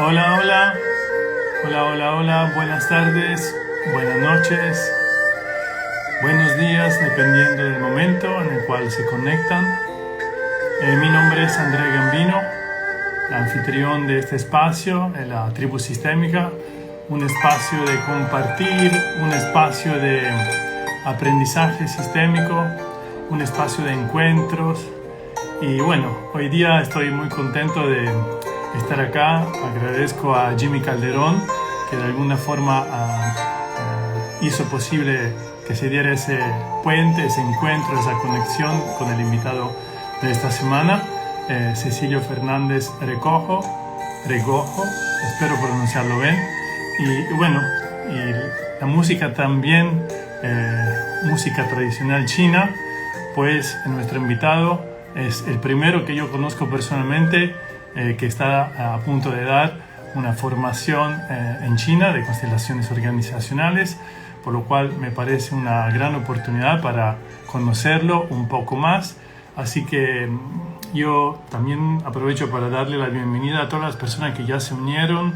Hola, hola, hola, hola, hola, buenas tardes, buenas noches, buenos días, dependiendo del momento en el cual se conectan. Mi nombre es André Gambino, anfitrión de este espacio, en la Tribu Sistémica, un espacio de compartir, un espacio de aprendizaje sistémico, un espacio de encuentros. Y bueno, hoy día estoy muy contento de estar acá. Agradezco a Jimmy Calderón, que de alguna forma hizo posible que se diera ese puente, ese encuentro, esa conexión con el invitado de esta semana, Cecilio Fernández Regojo, espero pronunciarlo bien. Y bueno, y la música también, música tradicional china, pues nuestro invitado es el primero que yo conozco personalmente que está a punto de dar una formación en China de constelaciones organizacionales, por lo cual me parece una gran oportunidad para conocerlo un poco más. Así que yo también aprovecho para darle la bienvenida a todas las personas que ya se unieron.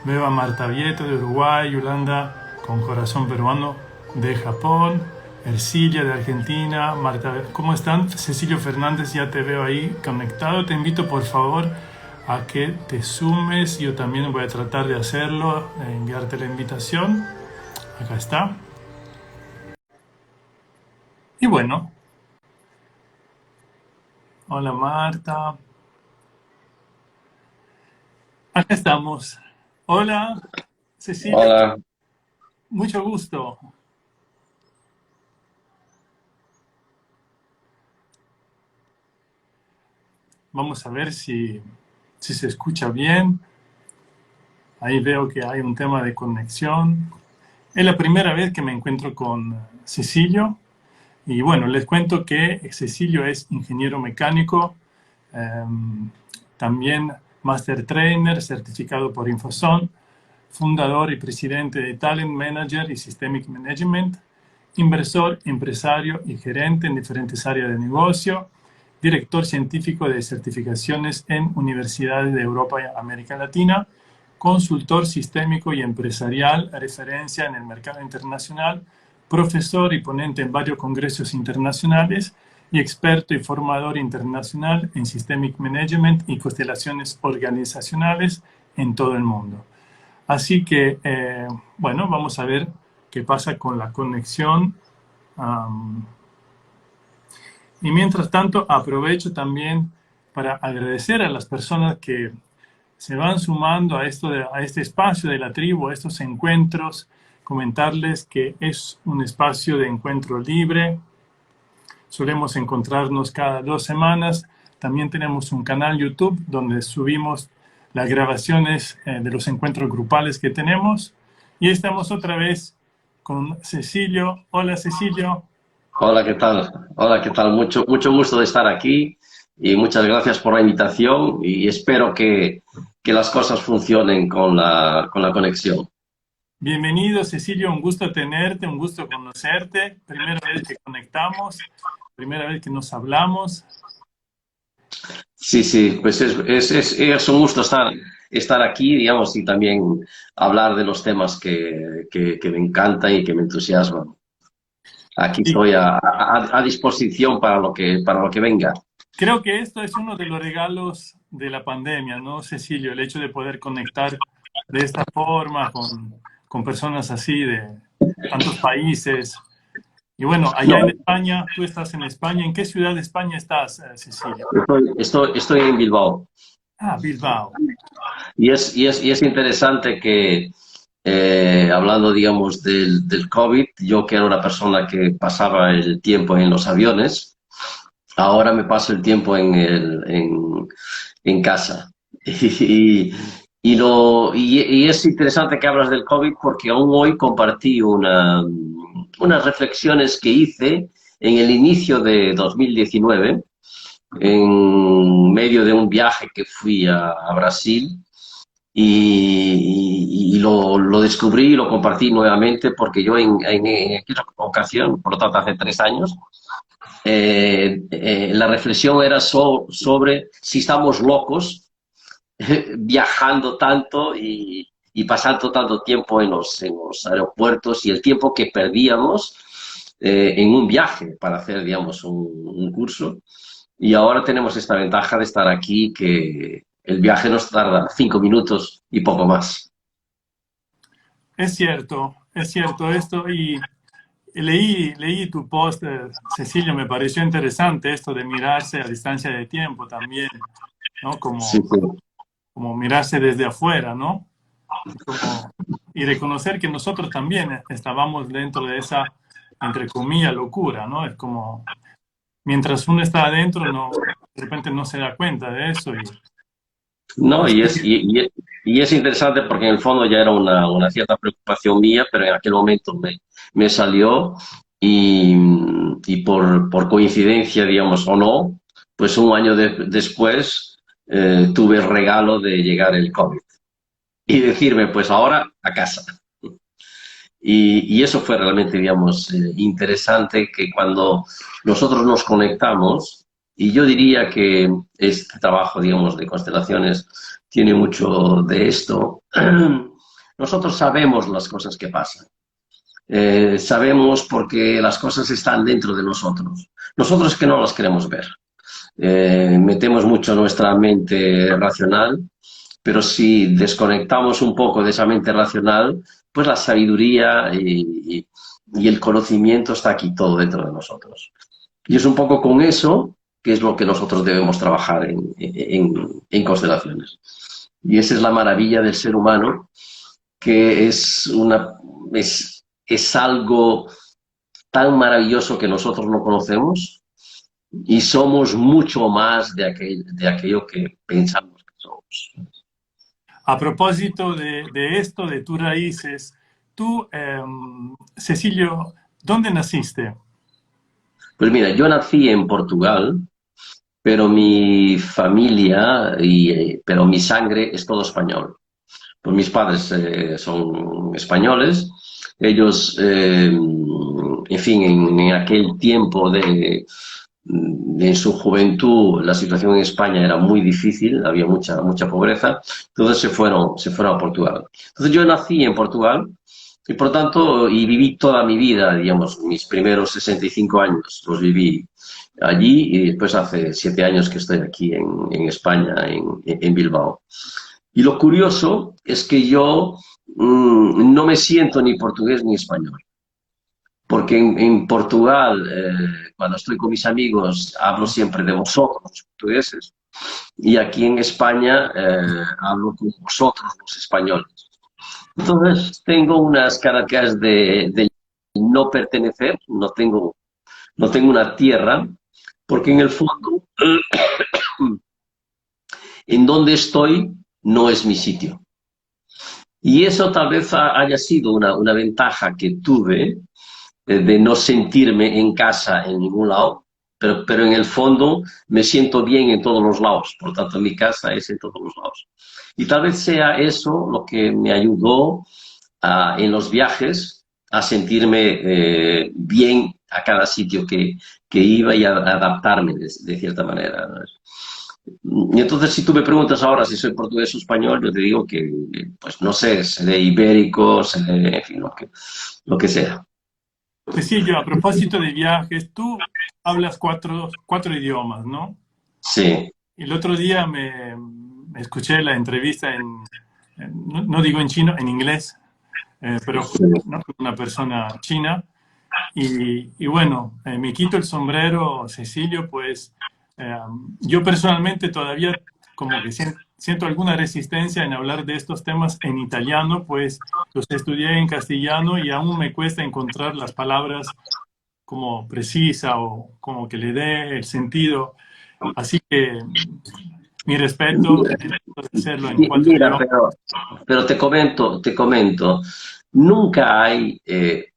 Veo a Marta Vieto de Uruguay, Yolanda con corazón peruano de Japón, Ercilia de Argentina, Marta, ¿cómo están? Cecilio Fernández, ya te veo ahí conectado. Te invito por favor a que te sumes. Yo también voy a tratar de hacerlo, enviarte la invitación. Acá está. Y bueno, hola Marta. Acá estamos. Hola Cecilia, Hola, mucho gusto. Vamos a ver si se escucha bien. Ahí veo que hay un tema de conexión. Es la primera vez que me encuentro con Cecilio. Y bueno, les cuento que Cecilio es ingeniero mecánico, eh, también Master Trainer, certificado por Infoson, fundador y presidente de Talent Manager y Systemic Management, inversor, empresario y gerente en diferentes áreas de negocio, director científico de certificaciones en universidades de Europa y América Latina, consultor sistémico y empresarial, referencia en el mercado internacional, profesor y ponente en varios congresos internacionales y experto y formador internacional en Systemic Management y constelaciones organizacionales en todo el mundo. Así que, bueno, vamos a ver qué pasa con la conexión. Y mientras tanto, aprovecho también para agradecer a las personas que se van sumando a, a este espacio de la tribu, a estos encuentros, comentarles que es un espacio de encuentro libre. Solemos encontrarnos cada 2 semanas. También tenemos un canal YouTube donde subimos las grabaciones de los encuentros grupales que tenemos. Y estamos otra vez con Cecilio. Hola Cecilio. hola, ¿qué tal? Hola, ¿qué tal? Mucho gusto de estar aquí y muchas gracias por la invitación y espero que las cosas funcionen con la conexión. Bienvenido Cecilio, un gusto tenerte, un gusto conocerte. Primera vez que conectamos, primera vez que nos hablamos. Sí, sí, pues es un gusto estar aquí, digamos, y también hablar de los temas que me encantan y que me entusiasman. Aquí Sí, estoy a disposición para lo que venga. creo que esto es uno de los regalos de la pandemia, ¿no, Cecilio? El hecho de poder conectar de esta forma con personas así de tantos países. Y bueno, No, allá en España, tú estás en España. ¿En qué ciudad de España estás, Cecilio? estoy en Bilbao. Ah, Bilbao. Y es interesante que, hablando, digamos, del COVID, yo que era una persona que pasaba el tiempo en los aviones, ahora me paso el tiempo en casa. Y, y es interesante que hablas del COVID porque aún hoy compartí unas reflexiones que hice en el inicio de 2019, en medio de un viaje que fui a Brasil y lo descubrí y lo compartí nuevamente porque yo en aquella ocasión, por lo tanto hace 3 años, la reflexión era sobre si estamos locos viajando tanto y pasando tanto tiempo en los aeropuertos y el tiempo que perdíamos en un viaje para hacer, digamos, un curso. Y ahora tenemos esta ventaja de estar aquí, que el viaje nos tarda 5 minutos y poco más. Es cierto esto y leí tu post, Cecilio, me pareció interesante esto de mirarse a distancia de tiempo también, ¿no? Sí, sí. Como mirarse desde afuera, ¿no? Como, y reconocer que nosotros también estábamos dentro de esa, entre comillas, locura, ¿no? Es como, mientras uno está adentro, no, de repente no se da cuenta de eso. No, Y y es interesante porque en el fondo ya era una cierta preocupación mía, pero en aquel momento me salió y, y por coincidencia, digamos, o no, pues un año después tuve el regalo de llegar el COVID y decirme, pues ahora a casa. Y eso fue realmente, digamos, interesante, que cuando nosotros nos conectamos, y yo diría que este trabajo, digamos, de constelaciones tiene mucho de esto, nosotros sabemos las cosas que pasan. Sabemos porque las cosas están dentro de nosotros. Nosotros que no las queremos ver. Metemos mucho nuestra mente racional, pero si desconectamos un poco de esa mente racional, pues la sabiduría y el conocimiento está aquí todo dentro de nosotros. Y es un poco con eso que es lo que nosotros debemos trabajar en constelaciones. Y esa es la maravilla del ser humano, que es algo tan maravilloso que nosotros no conocemos y somos mucho más de aquello que pensamos que somos. a propósito de esto, de tus raíces, tú, Cecilio, ¿dónde naciste? Pues mira, yo nací en Portugal, pero mi familia, pero mi sangre es todo español. Pues mis padres son españoles, ellos, en fin, en aquel tiempo en su juventud, la situación en España era muy difícil, había mucha pobreza, entonces se fueron a Portugal. Entonces yo nací en Portugal y por tanto, y viví toda mi vida, digamos, mis primeros 65 años los viví allí y después hace 7 años que estoy aquí en España, en Bilbao. Y lo curioso es que yo no me siento ni portugués ni español, porque en Portugal, cuando estoy con mis amigos, hablo siempre de vosotros, los portugueses, y aquí en España hablo con vosotros, los españoles. Entonces, tengo unas características de no pertenecer, no tengo una tierra, porque en el fondo, en donde estoy, no es mi sitio. Y eso tal vez haya sido una ventaja que tuve de no sentirme en casa en ningún lado, pero en el fondo me siento bien en todos los lados, por tanto mi casa es en todos los lados. Y tal vez sea eso lo que me ayudó en los viajes a sentirme bien a cada sitio que iba y a adaptarme de cierta manera, ¿no? Y entonces, si tú me preguntas ahora si soy portugués o español, yo te digo que, pues no sé, seré ibérico, seré, en fin, lo que sea. Cecilio, a propósito de viajes, tú hablas cuatro idiomas, ¿no? Sí, El otro día me escuché la entrevista no digo en chino, en inglés, pero ¿no? Con una persona china. Y bueno, me quito el sombrero, Cecilio, pues yo personalmente todavía como que siento alguna resistencia en hablar de estos temas en italiano, pues los estudié en castellano y aún me cuesta encontrar las palabras como precisa o como que le dé el sentido. Así que mi respeto, hacerlo en cuatro mira, idiomas. pero te comento, nunca hay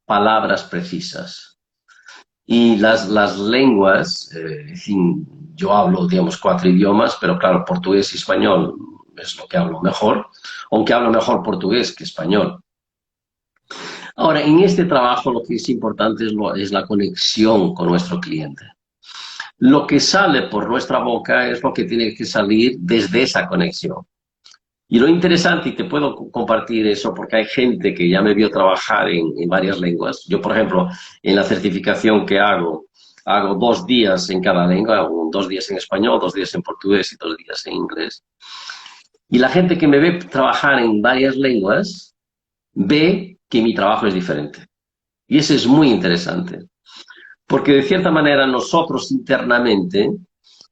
palabras precisas. Y las lenguas, en fin, yo hablo, digamos, 4 idiomas, pero claro, portugués y español es lo que hablo mejor, aunque hablo mejor portugués que español. Ahora, en este trabajo lo que es importante es la conexión con nuestro cliente. Lo que sale por nuestra boca es lo que tiene que salir desde esa conexión. Y lo interesante, y te puedo compartir eso, porque hay gente que ya me vio trabajar en varias lenguas. Yo, por ejemplo, en la certificación que hago 2 días en cada lengua, hago 2 días en español, 2 días en portugués y 2 días en inglés. Y la gente que me ve trabajar en varias lenguas ve que mi trabajo es diferente. Y eso es muy interesante, porque de cierta manera nosotros internamente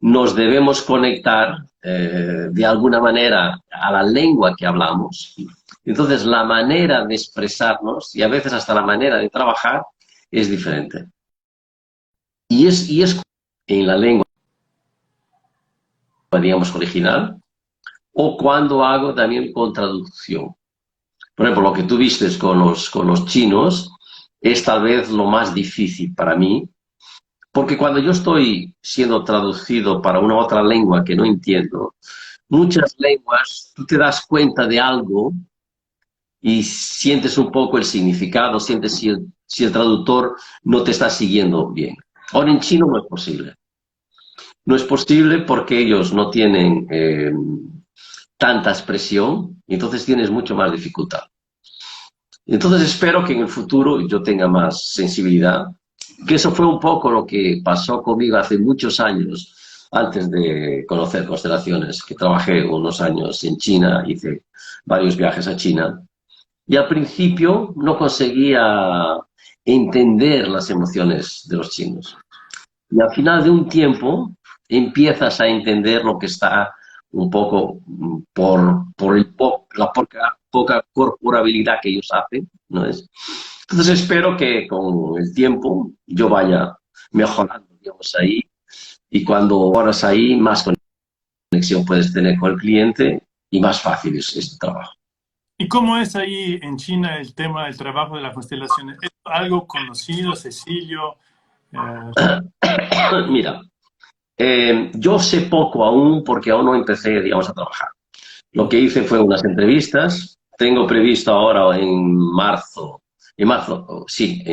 nos debemos conectar de alguna manera a la lengua que hablamos. Entonces la manera de expresarnos y a veces hasta la manera de trabajar es diferente. Y es en la lengua, digamos, original, o cuando hago también con traducción. Por ejemplo, lo que tú vistes con los chinos es tal vez lo más difícil para mí, porque cuando yo estoy siendo traducido para una otra lengua que no entiendo, muchas lenguas tú te das cuenta de algo y sientes un poco el significado, sientes si el traductor no te está siguiendo bien. Ahora en chino no es posible. No es posible porque ellos no tienen tanta expresión y entonces tienes mucho más dificultad. Entonces espero que en el futuro yo tenga más sensibilidad, que eso fue un poco lo que pasó conmigo hace muchos años, antes de conocer constelaciones, que trabajé unos años en China, hice varios viajes a China, y al principio no conseguía entender las emociones de los chinos. Y al final de un tiempo empiezas a entender lo que está un poco la poca corporabilidad que ellos hacen, ¿no es? Entonces espero que con el tiempo yo vaya mejorando, digamos, ahí, y cuando horas ahí, más conexión puedes tener con el cliente y más fácil es tu trabajo. ¿Y cómo es ahí en China el tema del trabajo de las constelaciones? ¿Es algo conocido, Cecilio? Mira, yo sé poco aún porque aún no empecé, digamos, a trabajar. Lo que hice fue unas entrevistas. Tengo previsto ahora en marzo, sí,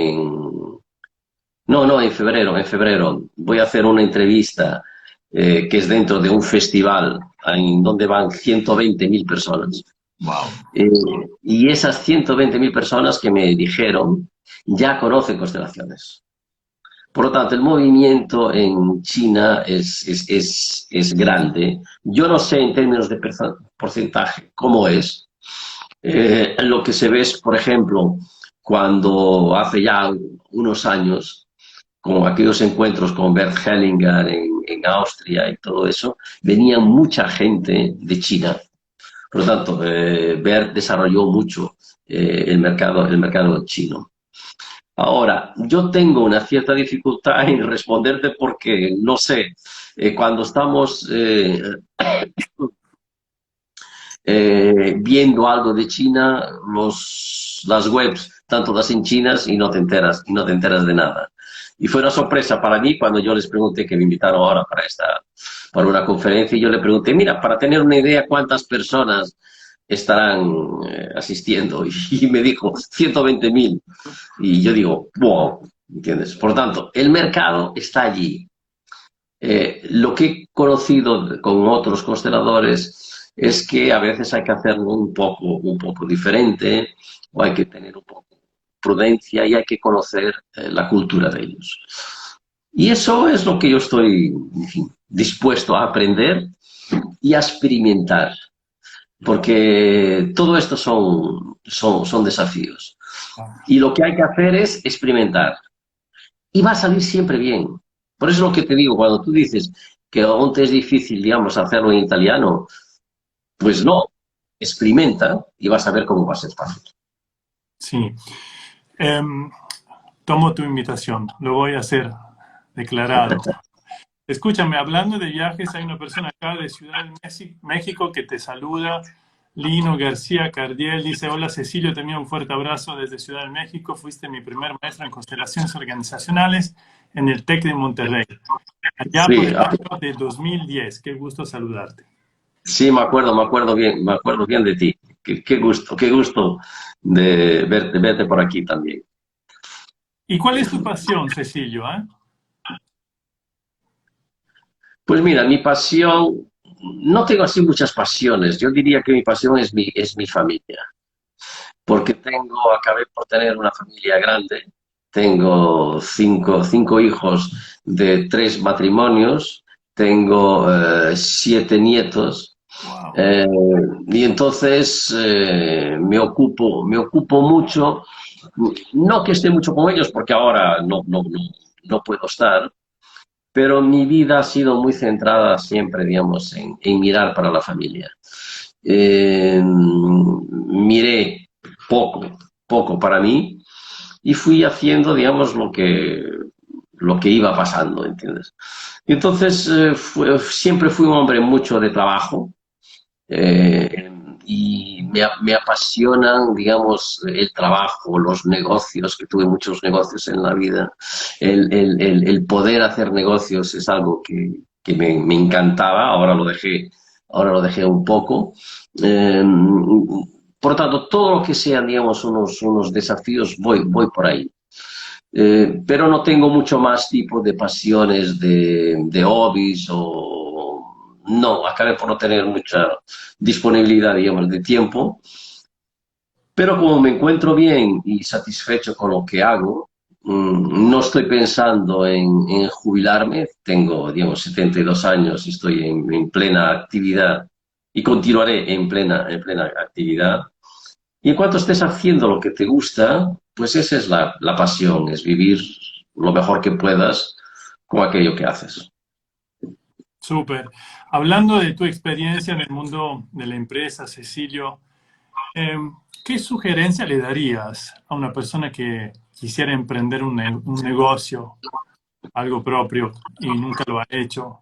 no, en febrero, voy a hacer una entrevista que es dentro de un festival en donde van 120.000 personas. Wow. Y esas 120.000 personas que me dijeron ya conocen constelaciones. Por lo tanto, el movimiento en China es grande. Yo no sé en términos de porcentaje cómo es. Lo que se ve es, por ejemplo, cuando hace ya unos años, con aquellos encuentros con Bert Hellinger en Austria y todo eso, venía mucha gente de China. Por lo tanto, Bert desarrolló mucho el mercado chino. Ahora, yo tengo una cierta dificultad en responderte porque, no sé, cuando estamos viendo algo de China, las webs están todas en chinas y no te enteras de nada. Y fue una sorpresa para mí cuando yo les pregunté, que me invitaron ahora para una conferencia, y yo le pregunté, mira, para tener una idea cuántas personas estarán asistiendo, y me dijo 120.000. Y yo digo, wow, ¿entiendes? Por lo tanto, el mercado está allí. Lo que he conocido con otros consteladores es que a veces hay que hacerlo un poco diferente, o hay que tener un poco de prudencia y hay que conocer la cultura de ellos. Y eso es lo que yo estoy, en fin, dispuesto a aprender y a experimentar, porque todo esto son desafíos. Y lo que hay que hacer es experimentar. Y va a salir siempre bien. Por eso es lo que te digo, cuando tú dices que aún te es difícil, digamos, hacerlo en italiano, pues no, experimenta y vas a ver cómo va a ser fácil. Sí. Tomo tu invitación, lo voy a hacer, declarado. Escúchame, hablando de viajes, hay una persona acá de Ciudad de México que te saluda, Lino García Cardiel, dice, hola Cecilio, te envío un fuerte abrazo desde Ciudad de México, fuiste mi primer maestro en constelaciones organizacionales en el TEC de Monterrey, allá por Sí, el año de 2010, qué gusto saludarte. sí, me acuerdo bien de ti. Qué gusto de verte por aquí también. ¿Y cuál es tu pasión, Cecilio? Pues mira, mi pasión no tengo así muchas pasiones. Yo diría que mi pasión es mi familia. Porque acabé por tener una familia grande. Tengo cinco hijos de 3 matrimonios. Tengo 7 nietos. Wow. Eh, y entonces me ocupo mucho, no que esté mucho con ellos, porque ahora no puedo estar, pero mi vida ha sido muy centrada siempre, digamos, en mirar para la familia. Miré poco para mí y fui haciendo, digamos, lo que iba pasando, ¿entiendes? Y entonces siempre fui un hombre mucho de trabajo, eh, y me apasionan, digamos, el trabajo, los negocios, que tuve muchos negocios en la vida. El poder hacer negocios es algo que me encantaba, ahora lo dejé un poco. Eh, por lo tanto, todo lo que sean, digamos, unos desafíos, voy por ahí. Pero no tengo mucho más tipo de pasiones, de hobbies o... No, acabé por no tener mucha disponibilidad, digamos, de tiempo, pero como me encuentro bien y satisfecho con lo que hago, no estoy pensando en jubilarme. Tengo, digamos, 72 años y estoy en plena actividad y continuaré en plena actividad. Y en cuanto estés haciendo lo que te gusta, pues esa es la pasión, es vivir lo mejor que puedas con aquello que haces. Súper. Hablando de tu experiencia en el mundo de la empresa, Cecilio, ¿qué sugerencia le darías a una persona que quisiera emprender un negocio, algo propio, y nunca lo ha hecho?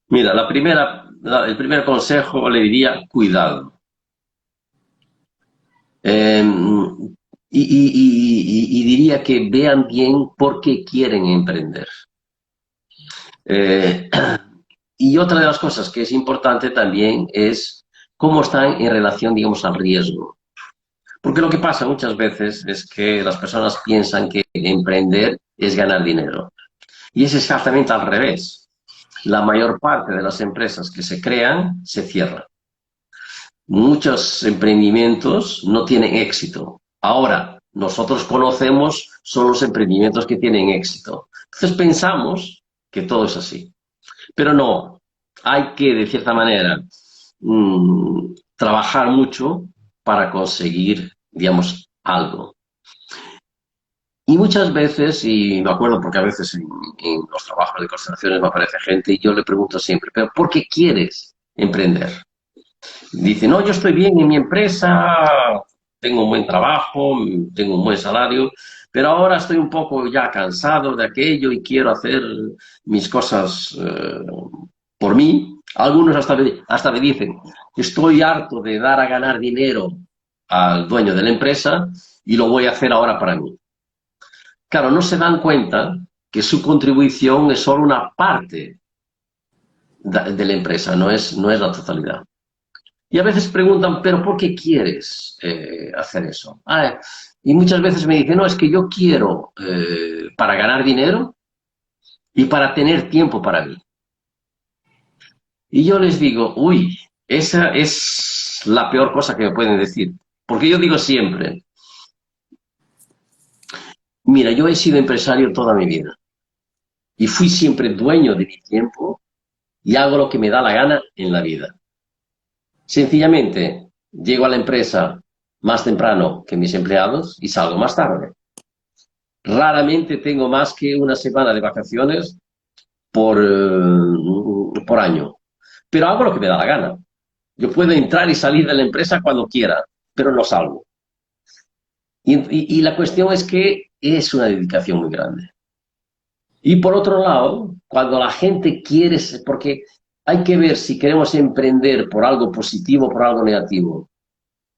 Mira, el primer consejo le diría cuidado. Eh, y diría que vean bien por qué quieren emprender. Eh, y otra de las cosas que es importante también es cómo están en relación, digamos, al riesgo. Porque lo que pasa muchas veces es que las personas piensan que emprender es ganar dinero. Y es exactamente al revés. La mayor parte de las empresas que se crean se cierran. Muchos emprendimientos no tienen éxito. Ahora, nosotros conocemos son los emprendimientos que tienen éxito. Entonces pensamos que todo es así. Pero no, hay que, de cierta manera, trabajar mucho para conseguir, digamos, algo. Y muchas veces, y me acuerdo porque a veces en los trabajos de constelaciones me aparece gente y yo le pregunto siempre, ¿pero por qué quieres emprender? Dice, no, yo estoy bien en mi empresa, tengo un buen trabajo, tengo un buen salario, pero ahora estoy un poco ya cansado de aquello y quiero hacer mis cosas por mí. Algunos hasta me dicen, estoy harto de dar a ganar dinero al dueño de la empresa y lo voy a hacer ahora para mí. Claro, no se dan cuenta que su contribución es solo una parte de la empresa, no es la totalidad. Y a veces preguntan, ¿pero por qué quieres hacer eso? Y muchas veces me dicen, no, es que yo quiero para ganar dinero y para tener tiempo para mí. Y yo les digo, uy, esa es la peor cosa que me pueden decir. Porque yo digo siempre, mira, yo he sido empresario toda mi vida y fui siempre dueño de mi tiempo y hago lo que me da la gana en la vida. Sencillamente, llego a la empresa más temprano que mis empleados y salgo más tarde. Raramente tengo más que una semana de vacaciones por año, pero hago lo que me da la gana. Yo puedo entrar y salir de la empresa cuando quiera, pero no salgo. Y la cuestión es que es una dedicación muy grande. Y por otro lado, cuando la gente quiere, porque hay que ver si queremos emprender por algo positivo o por algo negativo.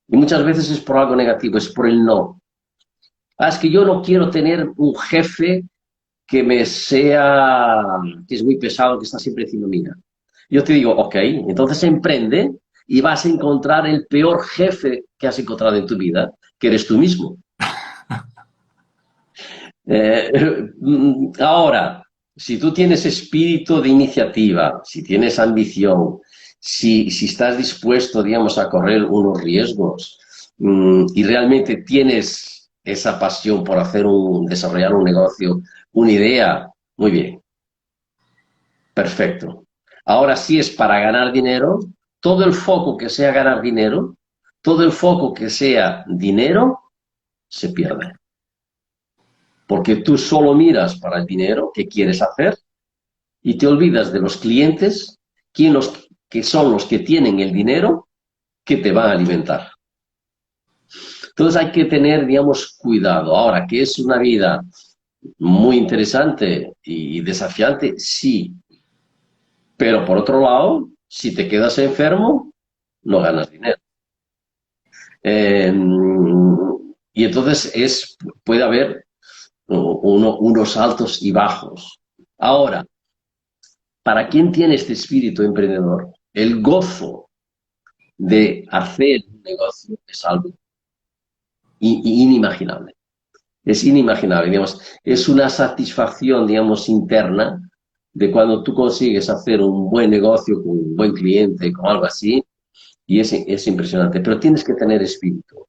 Y muchas veces es por algo negativo, es por el no. Es que yo no quiero tener un jefe que es muy pesado, que está siempre encima mía. Yo te digo, ok, entonces emprende y vas a encontrar el peor jefe que has encontrado en tu vida, que eres tú mismo. Ahora, si tú tienes espíritu de iniciativa, si tienes ambición, si estás dispuesto, digamos, a correr unos riesgos y realmente tienes esa pasión por desarrollar un negocio, una idea, muy bien, perfecto. Ahora sí es para ganar dinero, todo el foco que sea ganar dinero, todo el foco que sea dinero, se pierde. Porque tú solo miras para el dinero que quieres hacer y te olvidas de los clientes, que son los que tienen el dinero que te van a alimentar. Entonces hay que tener, digamos, cuidado. Ahora, que es una vida muy interesante y desafiante, sí. Pero por otro lado, si te quedas enfermo, no ganas dinero. Eh, y entonces puede haber unos altos y bajos. Ahora, para quien tiene este espíritu emprendedor, el gozo de hacer un negocio es algo inimaginable. Es inimaginable, digamos, es una satisfacción, digamos, interna de cuando tú consigues hacer un buen negocio con un buen cliente, con algo así, y es impresionante. Pero tienes que tener espíritu.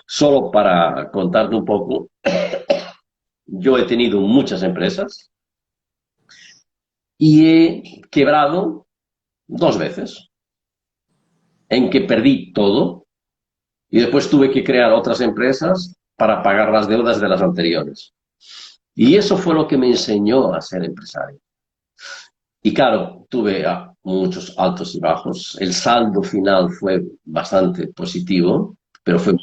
Solo para contarte un poco, yo he tenido muchas empresas y he quebrado 2 veces, en que perdí todo y después tuve que crear otras empresas para pagar las deudas de las anteriores. Y eso fue lo que me enseñó a ser empresario. Y claro, tuve muchos altos y bajos. El saldo final fue bastante positivo, pero fue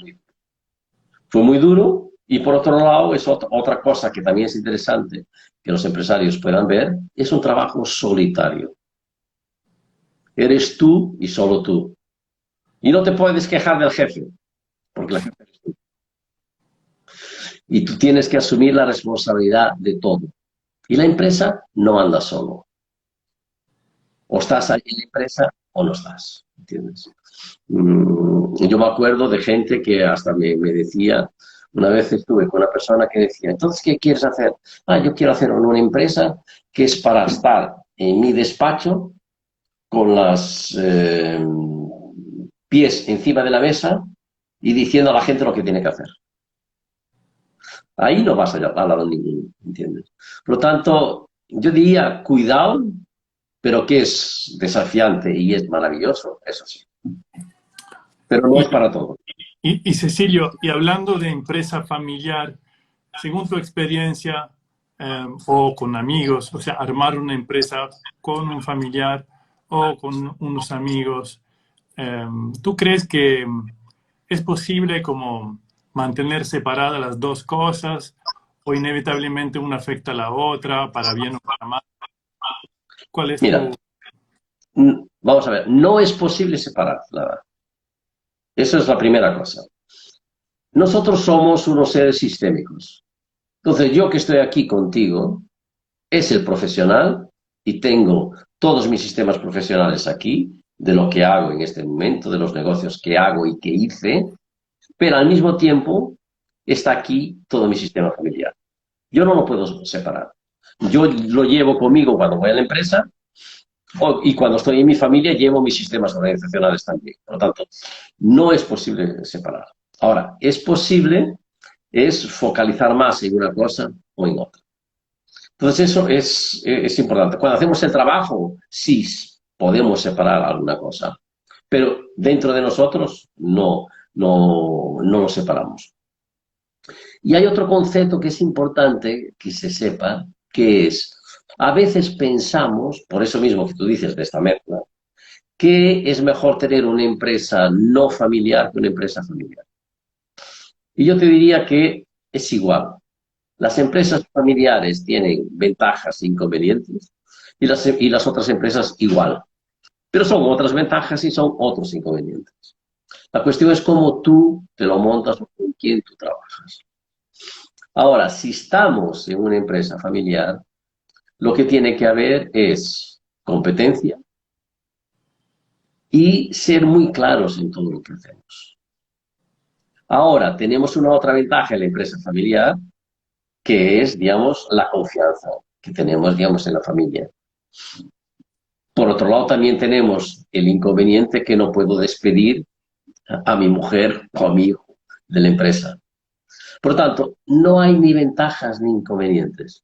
muy duro. Y por otro lado, es otra cosa que también es interesante que los empresarios puedan ver, es un trabajo solitario. Eres tú y solo tú. Y no te puedes quejar del jefe, porque la jefe eres tú. Y tú tienes que asumir la responsabilidad de todo. Y la empresa no anda solo. O estás ahí en la empresa o no estás, ¿entiendes? Yo me acuerdo de gente que hasta me decía, una vez estuve con una persona que decía, entonces, ¿qué quieres hacer? Yo quiero hacer una empresa que es para estar en mi despacho con los pies encima de la mesa y diciendo a la gente lo que tiene que hacer. Ahí no vas a hablar a ninguno, ¿entiendes? Por lo tanto, yo diría, cuidado, pero que es desafiante y es maravilloso, eso sí. Pero no Y, es para todo. y Cecilio, y hablando de empresa familiar, según tu experiencia o con amigos, o sea, armar una empresa con un familiar o con unos amigos, ¿tú crees que es posible como mantener separadas las dos cosas o inevitablemente una afecta a la otra, para bien o para mal? ¿Cuál es tu... Mira, vamos a ver, no es posible separar, la verdad. Esa es la primera cosa. Nosotros somos unos seres sistémicos. Entonces, yo que estoy aquí contigo, es el profesional y tengo todos mis sistemas profesionales aquí, de lo que hago en este momento, de los negocios que hago y que hice, pero al mismo tiempo está aquí todo mi sistema familiar. Yo no lo puedo separar. Yo lo llevo conmigo cuando voy a la empresa y cuando estoy en mi familia llevo mis sistemas organizacionales también. Por lo tanto, no es posible separar. Ahora, es posible focalizar más en una cosa o en otra. Entonces, eso es importante. Cuando hacemos el trabajo, sí podemos separar alguna cosa, pero dentro de nosotros no lo separamos. Y hay otro concepto que es importante que se sepa, que es, a veces pensamos, por eso mismo que tú dices de esta mezcla, que es mejor tener una empresa no familiar que una empresa familiar. Y yo te diría que es igual. Las empresas familiares tienen ventajas e inconvenientes y las otras empresas igual. Pero son otras ventajas y son otros inconvenientes. La cuestión es cómo tú te lo montas o con quién tú trabajas. Ahora, si estamos en una empresa familiar, lo que tiene que haber es competencia y ser muy claros en todo lo que hacemos. Ahora, tenemos una otra ventaja en la empresa familiar, que es, digamos, la confianza. que tenemos, digamos, en la familia. Por otro lado, también tenemos el inconveniente que no puedo despedir a mi mujer o a mi hijo de la empresa. Por lo tanto, no hay ni ventajas ni inconvenientes.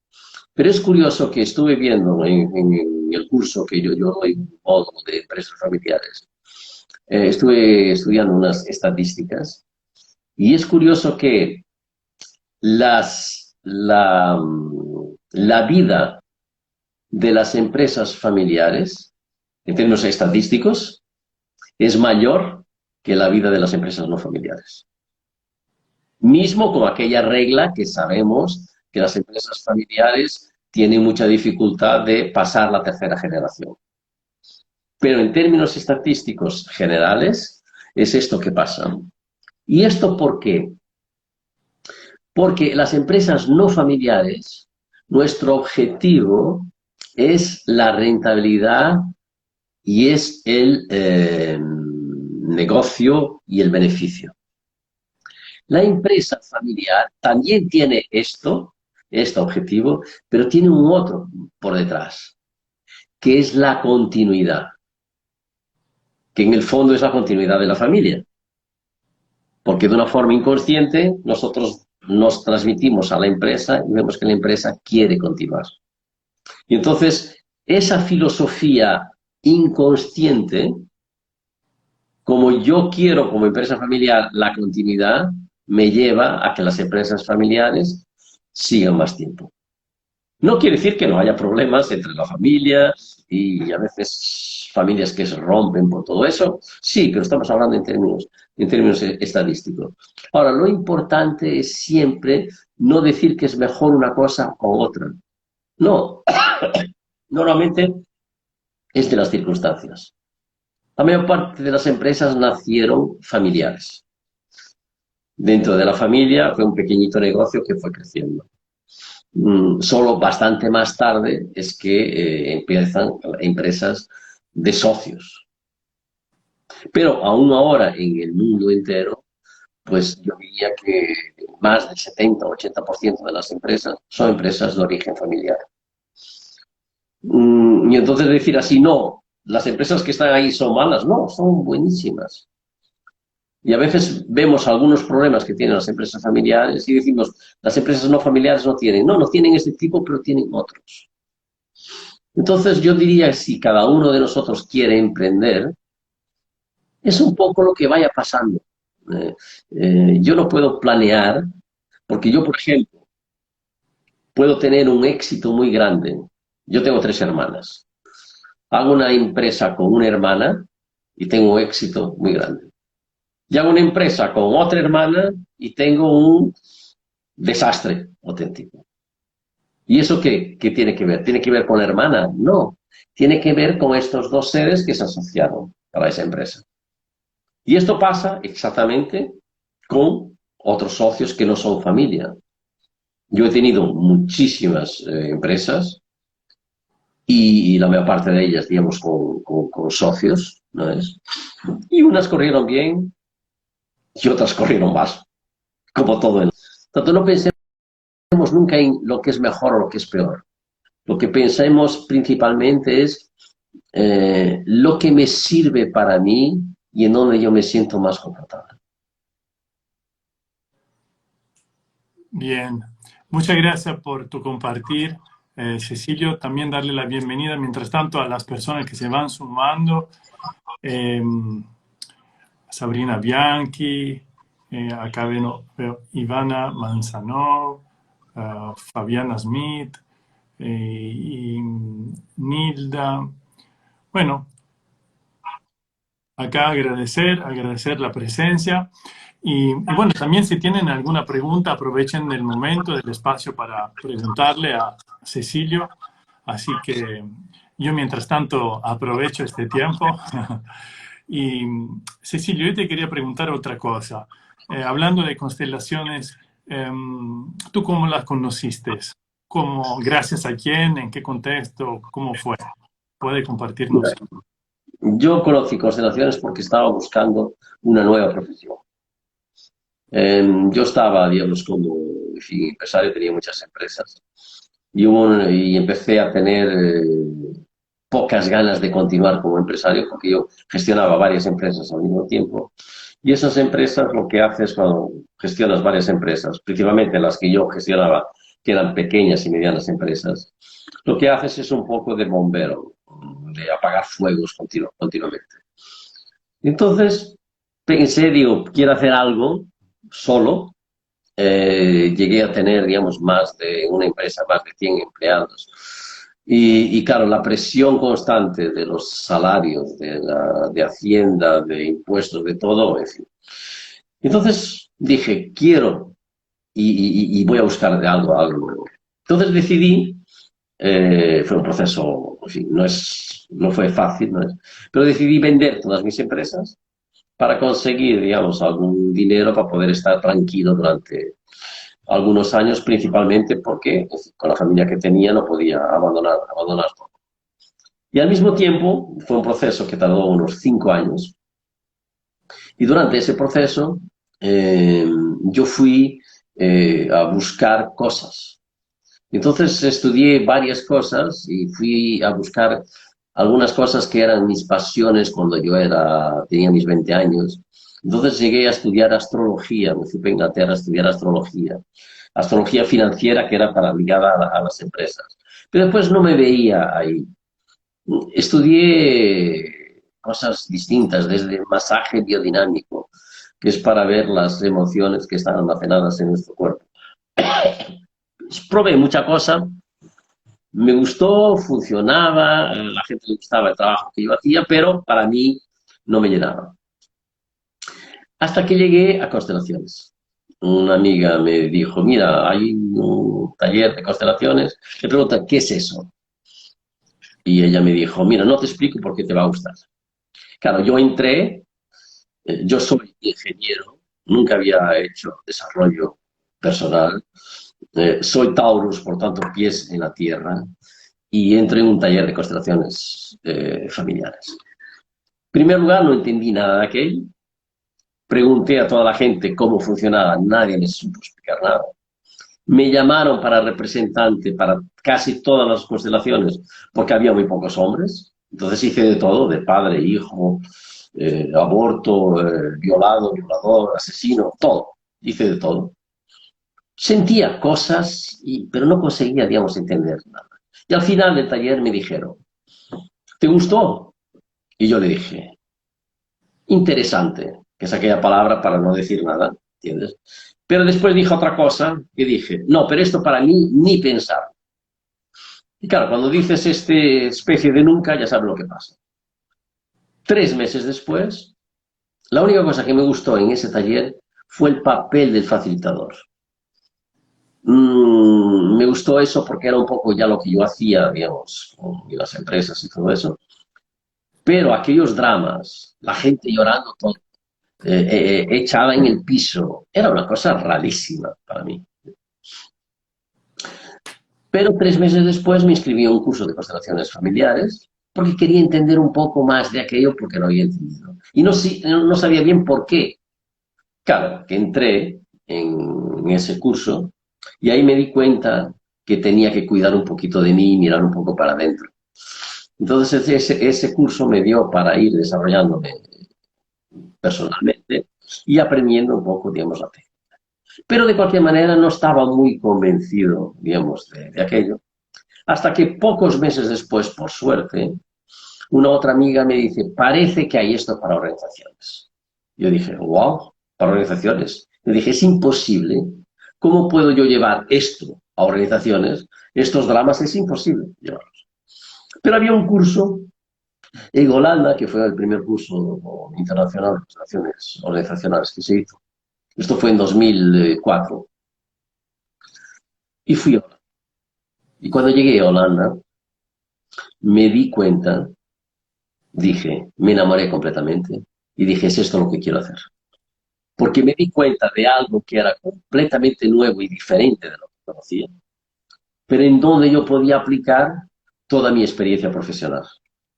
Pero es curioso que estuve viendo en el curso que yo doy, un módulo de empresas familiares, estuve estudiando unas estadísticas y es curioso que la vida de las empresas familiares, en términos estadísticos, es mayor que la vida de las empresas no familiares. Mismo con aquella regla que sabemos que las empresas familiares tienen mucha dificultad de pasar la tercera generación. Pero en términos estadísticos generales, es esto que pasa. ¿Y esto por qué? Porque las empresas no familiares, nuestro objetivo es la rentabilidad y es el negocio y el beneficio. La empresa familiar también tiene este objetivo, pero tiene un otro por detrás, que es la continuidad, que en el fondo es la continuidad de la familia. Porque de una forma inconsciente nosotros nos transmitimos a la empresa y vemos que la empresa quiere continuar. Y entonces, esa filosofía inconsciente, como yo quiero como empresa familiar la continuidad, me lleva a que las empresas familiares sigan más tiempo. No quiere decir que no haya problemas entre la familia y a veces familias que se rompen por todo eso. Sí, pero estamos hablando en términos estadísticos. Ahora, lo importante es siempre no decir que es mejor una cosa o otra. No, normalmente es de las circunstancias. La mayor parte de las empresas nacieron familiares. Dentro de la familia fue un pequeñito negocio que fue creciendo. Solo bastante más tarde es que empiezan empresas de socios. Pero aún ahora en el mundo entero, pues yo diría que más del 70-80% de las empresas son empresas de origen familiar. Y entonces decir así, no, las empresas que están ahí son malas, no, son buenísimas. Y a veces vemos algunos problemas que tienen las empresas familiares y decimos, las empresas no familiares no tienen. No, no tienen este tipo, pero tienen otros. Entonces yo diría que si cada uno de nosotros quiere emprender, es un poco lo que vaya pasando. Yo no puedo planear, porque yo, por ejemplo, puedo tener un éxito muy grande. Yo tengo 3 hermanas. Hago una empresa con una hermana y tengo un éxito muy grande. Y hago una empresa con otra hermana y tengo un desastre auténtico. ¿Y eso qué tiene que ver? ¿Tiene que ver con la hermana? No. Tiene que ver con estos 2 seres que se asociaron a esa empresa. Y esto pasa exactamente con otros socios que no son familia. Yo he tenido muchísimas empresas y la mayor parte de ellas, digamos, con socios, ¿no es? Y unas corrieron bien y otras corrieron más, como todo. Entonces no pensemos nunca en lo que es mejor o lo que es peor. Lo que pensemos principalmente es lo que me sirve para mí y en donde yo me siento más confortable. Bien, muchas gracias por tu compartir. Cecilio, también darle la bienvenida mientras tanto a las personas que se van sumando. Eh, Sabrina Bianchi, acá veo Ivana Manzanov, Fabiana Smith, y Nilda. Bueno, acá agradecer la presencia. Y bueno, también si tienen alguna pregunta, aprovechen el momento, del espacio para preguntarle a Cecilio. Así que yo mientras tanto aprovecho este tiempo. Y Cecilio, yo te quería preguntar otra cosa. Hablando de constelaciones, ¿tú cómo las conociste? ¿Cómo, gracias a quién? ¿En qué contexto? ¿Cómo fue? ¿Puede compartirnos? Yo conocí constelaciones porque estaba buscando una nueva profesión. Yo estaba, digamos, como empresario, tenía muchas empresas y empecé a tener pocas ganas de continuar como empresario porque yo gestionaba varias empresas al mismo tiempo. Y esas empresas, lo que haces cuando gestionas varias empresas, principalmente las que yo gestionaba, que eran pequeñas y medianas empresas, lo que haces es un poco de bombero, de apagar fuegos continuamente. Entonces pensé, digo, quiero hacer algo solo. Llegué a tener, digamos, más de una empresa, más de 100 empleados. Claro, la presión constante de los salarios, de Hacienda, de impuestos, de todo, en fin. Entonces dije, quiero y voy a buscar de algo nuevo. Entonces decidí, fue un proceso, en fin, no fue fácil, no es, pero decidí vender todas mis empresas para conseguir, digamos, algún dinero para poder estar tranquilo durante algunos años, principalmente porque con la familia que tenía no podía abandonar todo. Y al mismo tiempo fue un proceso que tardó unos 5 años y durante ese proceso yo fui a buscar cosas. Entonces estudié varias cosas y fui a buscar algunas cosas que eran mis pasiones cuando tenía mis 20 años. Entonces llegué a estudiar astrología, me fui a Inglaterra a estudiar astrología financiera que era ligada a las empresas. Pero después no me veía ahí. Estudié cosas distintas, desde masaje biodinámico, que es para ver las emociones que están almacenadas en nuestro cuerpo. Probé mucha cosa, me gustó, funcionaba, a la gente le gustaba el trabajo que yo hacía, pero para mí no me llenaba. Hasta que llegué a constelaciones. Una amiga me dijo, mira, hay un taller de constelaciones. Le pregunta, ¿qué es eso? Y ella me dijo, mira, no te explico porque te va a gustar. Claro, yo entré, yo soy ingeniero, nunca había hecho desarrollo personal, soy Taurus, por tanto, pies en la tierra, y entré en un taller de constelaciones familiares. En primer lugar, no entendí nada de aquello. Pregunté a toda la gente cómo funcionaba, nadie me supo explicar nada. Me llamaron para representante para casi todas las constelaciones porque había muy pocos hombres. Entonces hice de todo, de padre, hijo, aborto, violado, violador, asesino, todo. Hice de todo. Sentía cosas, pero no conseguía, digamos, entender nada. Y al final del taller me dijeron, ¿te gustó? Y yo le dije, interesante, que es aquella palabra para no decir nada, ¿entiendes? Pero después dijo otra cosa y dije, no, pero esto para mí ni pensar. Y claro, cuando dices este especie de nunca, ya sabes lo que pasa. 3 meses después, la única cosa que me gustó en ese taller fue el papel del facilitador. Me gustó eso porque era un poco ya lo que yo hacía, digamos, con las empresas y todo eso. Pero aquellos dramas, la gente llorando todo, echada en el piso, era una cosa rarísima para mí. Pero 3 meses después me inscribí a un curso de constelaciones familiares porque quería entender un poco más de aquello porque no había entendido. Y no sabía bien por qué. Claro, que entré en ese curso y ahí me di cuenta que tenía que cuidar un poquito de mí y mirar un poco para adentro. Entonces ese curso me dio para ir desarrollándome personalmente y aprendiendo un poco, digamos, la técnica. Pero de cualquier manera no estaba muy convencido, digamos, de aquello. Hasta que pocos meses después, por suerte, una otra amiga me dice, parece que hay esto para organizaciones. Yo dije, wow, para organizaciones. Le dije, es imposible. ¿Cómo puedo yo llevar esto a organizaciones? Estos dramas es imposible llevarlos. Pero había un curso en Holanda, que fue el primer curso internacional de relaciones organizacionales que se hizo. Esto fue en 2004. Y fui a Holanda. Y cuando llegué a Holanda, me di cuenta, dije, me enamoré completamente y dije, es esto lo que quiero hacer. Porque me di cuenta de algo que era completamente nuevo y diferente de lo que conocía, pero en donde yo podía aplicar toda mi experiencia profesional.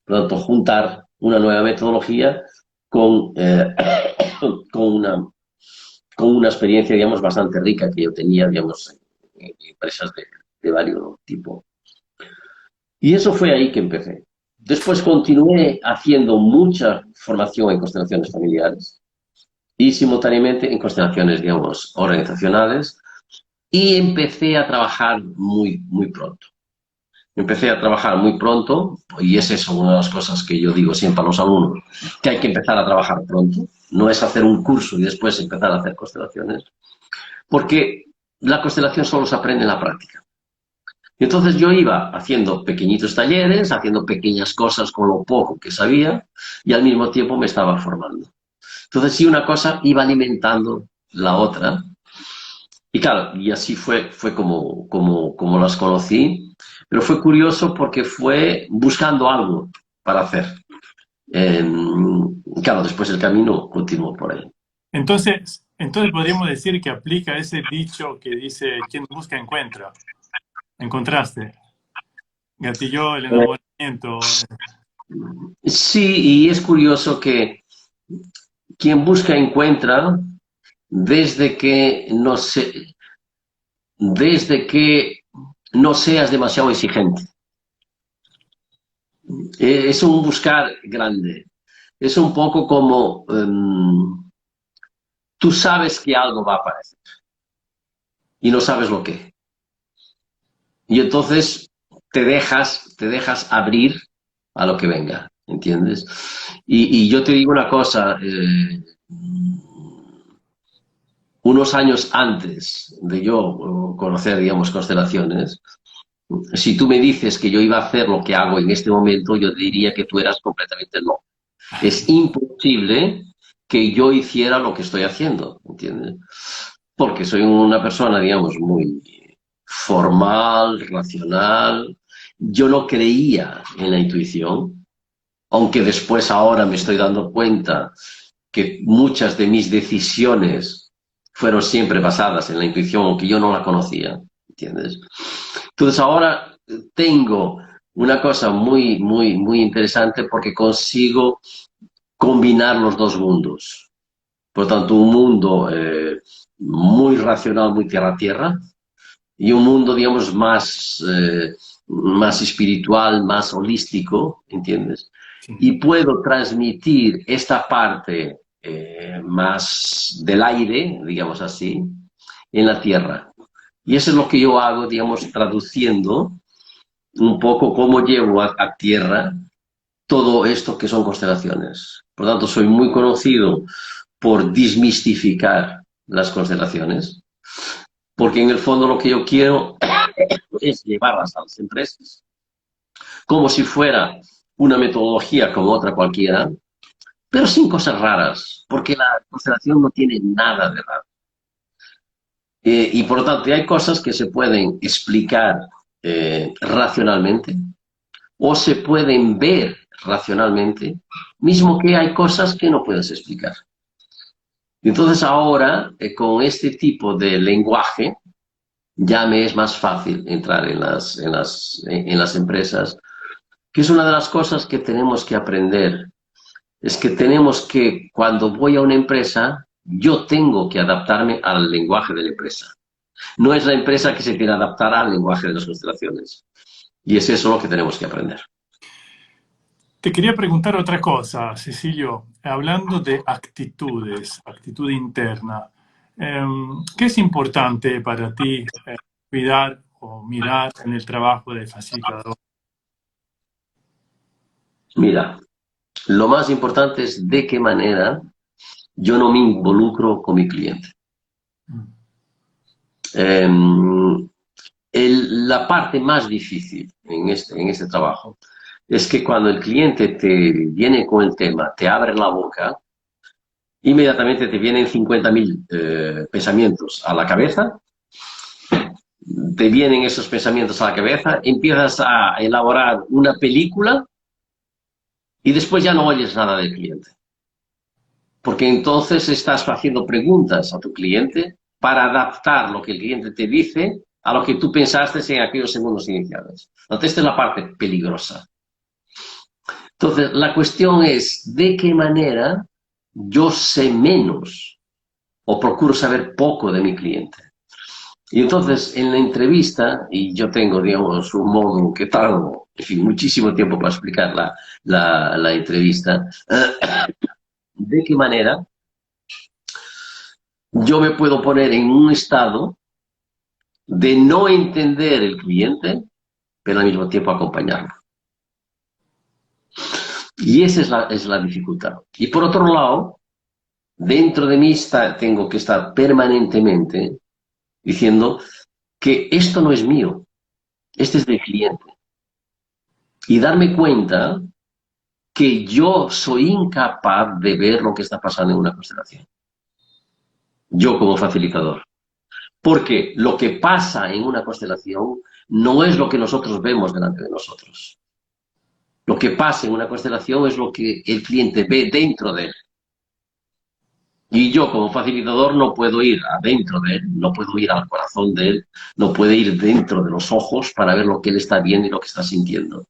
Por lo tanto, juntar una nueva metodología con, con, una, con una experiencia, digamos, bastante rica que yo tenía, digamos, en empresas de varios tipos. Y eso fue ahí que empecé. Después continué haciendo mucha formación en constelaciones familiares y simultáneamente en constelaciones, digamos, organizacionales, y empecé a trabajar muy pronto. Empecé a trabajar muy pronto, y es eso una de las cosas que yo digo siempre a los alumnos, que hay que empezar a trabajar pronto, no es hacer un curso y después empezar a hacer constelaciones, porque la constelación solo se aprende en la práctica. Y entonces yo iba haciendo pequeñitos talleres, haciendo pequeñas cosas con lo poco que sabía, y al mismo tiempo me estaba formando. Entonces sí, una cosa iba alimentando la otra, y claro, y así fue como las conocí, pero fue curioso porque fue buscando algo para hacer. Eh, claro, después el camino continuó por ahí. Entonces podríamos decir que aplica ese dicho que dice, quien busca encuentra. Encontraste. Gatilló el enamoramiento. Sí, y es curioso que quien busca encuentra desde que desde que no seas demasiado exigente. Es un buscar grande. Es un poco como tú sabes que algo va a aparecer y no sabes lo que. Y entonces te dejas abrir a lo que venga, ¿entiendes? Y yo te digo una cosa, unos años antes de yo conocer, digamos, constelaciones, si tú me dices que yo iba a hacer lo que hago en este momento, yo diría que tú eras completamente loco. Es imposible que yo hiciera lo que estoy haciendo, ¿entiendes? Porque soy una persona, digamos, muy formal, racional. Yo no creía en la intuición, aunque después ahora me estoy dando cuenta que muchas de mis decisiones fueron siempre basadas en la intuición, aunque yo no la conocía, ¿entiendes? Entonces ahora tengo una cosa muy interesante porque consigo combinar los dos mundos. Por lo tanto, un mundo muy racional, muy tierra-tierra, y un mundo, digamos, más espiritual, más holístico, ¿entiendes? Sí. Y puedo transmitir esta parte más del aire, digamos así, en la tierra. Y eso es lo que yo hago, digamos, traduciendo un poco cómo llevo a tierra todo esto que son constelaciones. Por lo tanto, soy muy conocido por desmistificar las constelaciones, porque en el fondo lo que yo quiero es llevarlas a las empresas como si fuera una metodología como otra cualquiera, pero sin cosas raras, porque la constelación no tiene nada de raro. Y por lo tanto, hay cosas que se pueden explicar racionalmente o se pueden ver racionalmente, mismo que hay cosas que no puedes explicar. Entonces ahora, con este tipo de lenguaje, ya me es más fácil entrar en las empresas, que es una de las cosas que tenemos que aprender. Es que tenemos que, cuando voy a una empresa, yo tengo que adaptarme al lenguaje de la empresa. No es la empresa que se quiere adaptar al lenguaje de las constelaciones. Y es eso lo que tenemos que aprender. Te quería preguntar otra cosa, Cecilio, hablando de actitudes, actitud interna. ¿Qué es importante para ti cuidar o mirar en el trabajo de facilitador? Mira, lo más importante es de qué manera yo no me involucro con mi cliente. Eh, la parte más difícil en este trabajo es que cuando el cliente te viene con el tema, te abre la boca, inmediatamente te vienen 50.000 pensamientos a la cabeza, te vienen esos pensamientos a la cabeza, empiezas a elaborar una película y después ya no oyes nada del cliente. Porque entonces estás haciendo preguntas a tu cliente para adaptar lo que el cliente te dice a lo que tú pensaste en aquellos segundos iniciales. Entonces, esta es la parte peligrosa. Entonces, la cuestión es de qué manera yo sé menos o procuro saber poco de mi cliente. Y entonces, en la entrevista, y yo tengo, digamos, un modo que tardo, en fin, muchísimo tiempo para explicar la entrevista, de qué manera yo me puedo poner en un estado de no entender el cliente, pero al mismo tiempo acompañarlo. Y esa es la dificultad. Y por otro lado, dentro de mí tengo que estar permanentemente diciendo que esto no es mío, este es del cliente. Y darme cuenta que yo soy incapaz de ver lo que está pasando en una constelación. Yo como facilitador. Porque lo que pasa en una constelación no es lo que nosotros vemos delante de nosotros. Lo que pasa en una constelación es lo que el cliente ve dentro de él. Y yo como facilitador no puedo ir adentro de él, no puedo ir al corazón de él, no puedo ir dentro de los ojos para ver lo que él está viendo y lo que está sintiendo.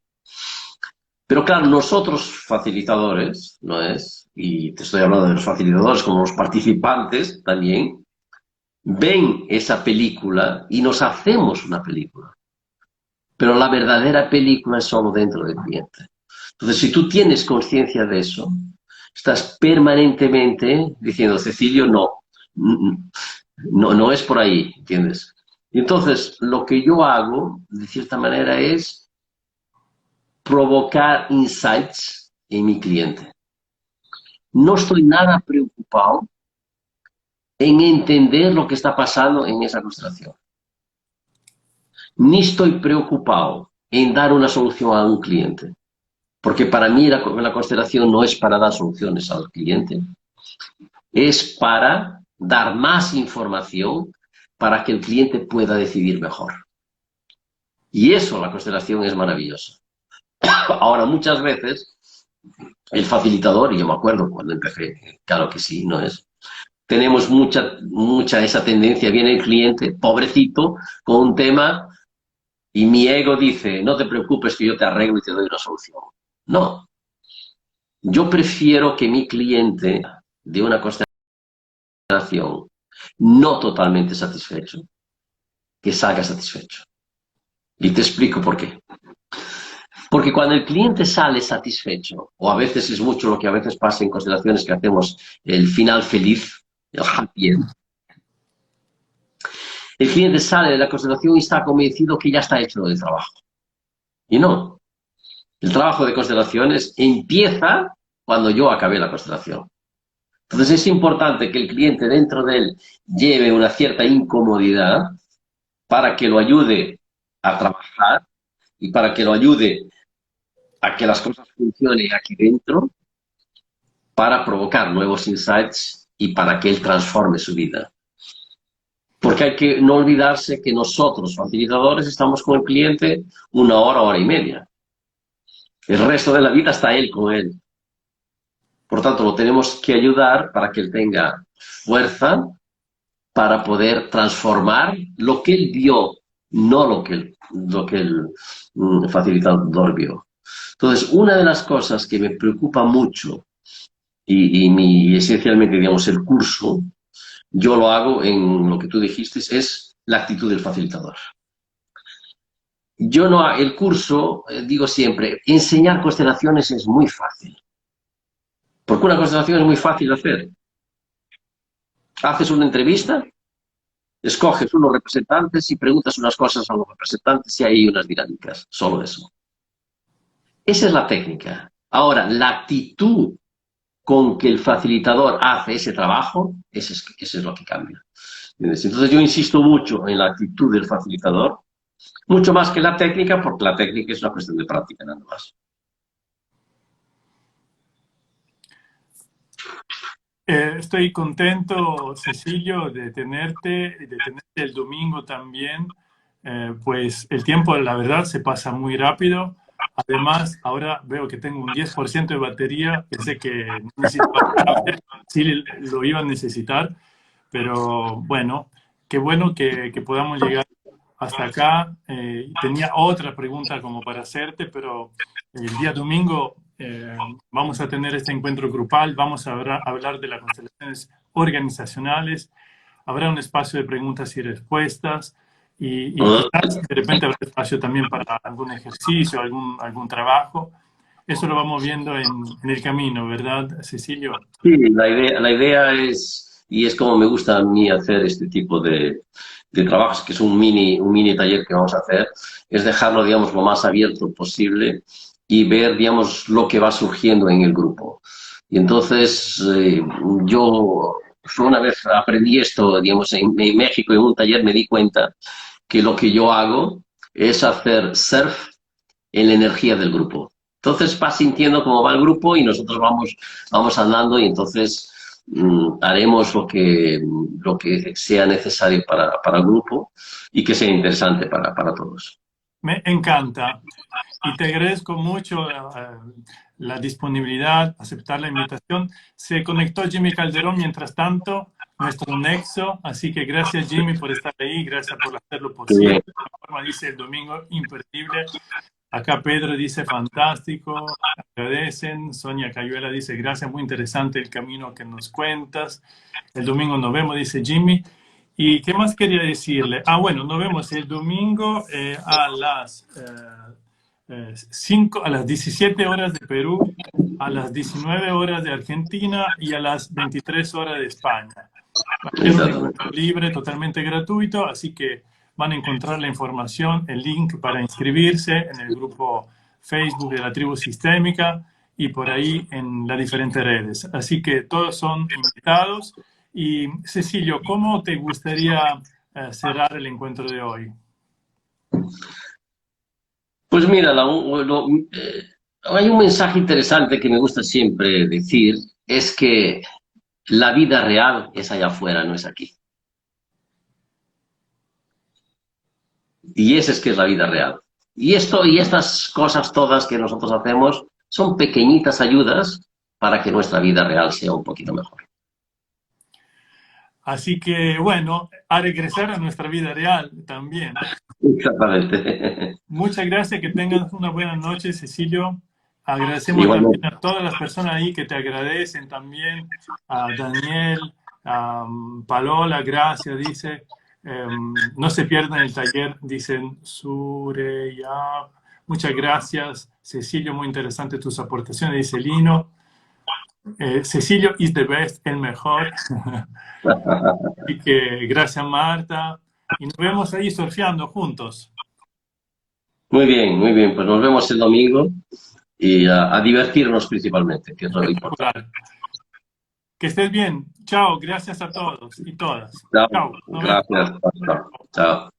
Pero claro, nosotros facilitadores, ¿no es? Y te estoy hablando de los facilitadores como los participantes también, ven esa película y nos hacemos una película. Pero la verdadera película es solo dentro del cliente. Entonces, si tú tienes conciencia de eso, estás permanentemente diciendo, Cecilio, no, no es por ahí, ¿entiendes? Y entonces, lo que yo hago, de cierta manera, es provocar insights en mi cliente. No estoy nada preocupado en entender lo que está pasando en esa constelación. Ni estoy preocupado en dar una solución a un cliente. Porque para mí la constelación no es para dar soluciones al cliente, es para dar más información para que el cliente pueda decidir mejor. Y eso, la constelación es maravillosa. Ahora, muchas veces, el facilitador, y yo me acuerdo cuando empecé, claro que sí, no es. Tenemos mucha esa tendencia, viene el cliente, pobrecito, con un tema, y mi ego dice, no te preocupes que yo te arreglo y te doy una solución. No, yo prefiero que mi cliente de una constelación no totalmente satisfecho, que salga satisfecho. Y te explico por qué. Porque cuando el cliente sale satisfecho, o a veces es mucho lo que a veces pasa en constelaciones que hacemos el final feliz, el happy end, el cliente sale de la constelación y está convencido que ya está hecho el trabajo. Y no. El trabajo de constelaciones empieza cuando yo acabé la constelación. Entonces es importante que el cliente dentro de él lleve una cierta incomodidad para que lo ayude a trabajar y para que lo ayude a que las cosas funcionen aquí dentro para provocar nuevos insights y para que él transforme su vida. Porque hay que no olvidarse que nosotros, facilitadores, estamos con el cliente una hora, hora y media. El resto de la vida está él con él. Por tanto, lo tenemos que ayudar para que él tenga fuerza para poder transformar lo que él vio, no lo que el facilitador vio. Entonces, una de las cosas que me preocupa mucho y esencialmente, digamos, el curso, yo lo hago en lo que tú dijiste, es la actitud del facilitador. Yo no, el curso, digo siempre, enseñar constelaciones es muy fácil. Porque una constelación es muy fácil de hacer. Haces una entrevista, escoges unos representantes y preguntas unas cosas a los representantes y hay unas dinámicas, solo eso. Esa es la técnica. Ahora, la actitud con que el facilitador hace ese trabajo, eso es lo que cambia. Entonces yo insisto mucho en la actitud del facilitador, mucho más que la técnica, porque la técnica es una cuestión de práctica nada más. Estoy contento, Cecilio, de tenerte el domingo también. Pues el tiempo, la verdad, se pasa muy rápido. Además, ahora veo que tengo un 10% de batería. Pensé que necesitaba cargar, sí lo iba a necesitar, pero bueno, qué bueno que podamos llegar hasta acá. Tenía otra pregunta como para hacerte, pero el día domingo vamos a tener este encuentro grupal, vamos a hablar de las constelaciones organizacionales. habrá un espacio de preguntas y respuestas y Ah, quizás de repente habrá espacio también para algún ejercicio, algún trabajo. Eso lo vamos viendo en el camino, ¿verdad, Cecilio? sí, la idea es, y es como me gusta a mí hacer este tipo de trabajos, que es un mini taller que vamos a hacer, es dejarlo, digamos, lo más abierto posible y ver, digamos, lo que va surgiendo en el grupo. Y entonces, yo una vez aprendí esto, digamos, en México, en un taller, me di cuenta que lo que yo hago es hacer surf en la energía del grupo. Entonces vas sintiendo cómo va el grupo y nosotros vamos andando y entonces haremos lo que sea necesario para el grupo y que sea interesante para todos. Me encanta y te agradezco mucho la disponibilidad, aceptar la invitación. Se conectó Jimmy Calderón mientras tanto, nuestro nexo, así que gracias Jimmy por estar ahí, gracias por hacerlo posible. Bien. Dice el domingo imperdible. Acá Pedro dice fantástico, agradecen. Sonia Cayuela dice gracias, muy interesante el camino que nos cuentas. El domingo nos vemos, dice Jimmy. ¿Y qué más quería decirle? Ah, bueno, nos vemos el domingo a las 5, a las 17 horas de Perú, a las 19 horas de Argentina y a las 23 horas de España. Va a ser un Exactamente. encuentro libre, totalmente gratuito, así que van a encontrar la información, el link para inscribirse en el grupo Facebook de la Tribu Sistémica y por ahí en las diferentes redes. Así que todos son invitados. Y Cecilio, ¿cómo te gustaría cerrar el encuentro de hoy? Pues mira, hay un mensaje interesante que me gusta siempre decir, es que la vida real es allá afuera, no es aquí. Y esa es que es la vida real. Y esto y estas cosas todas que nosotros hacemos son pequeñitas ayudas para que nuestra vida real sea un poquito mejor. Así que, bueno, a regresar a nuestra vida real también. Exactamente. Muchas gracias, que tengas una buena noche, Cecilio. Agradecemos también Igualmente. a todas las personas ahí que te agradecen también, a Daniel, a Palola, gracias, dice. No se pierdan el taller, dicen Sureya. Muchas gracias, Cecilio, muy interesante tus aportaciones, dice Lino. Cecilio is the best, el mejor. Así que gracias, Marta. Y nos vemos ahí surfeando juntos. Muy bien, muy bien. Pues nos vemos el domingo y a divertirnos principalmente, que es lo importante. Espectacular. Que estés bien. Chao. Gracias a todos y todas. Chao. Chao. Nos vemos. Gracias. Chao. Chao.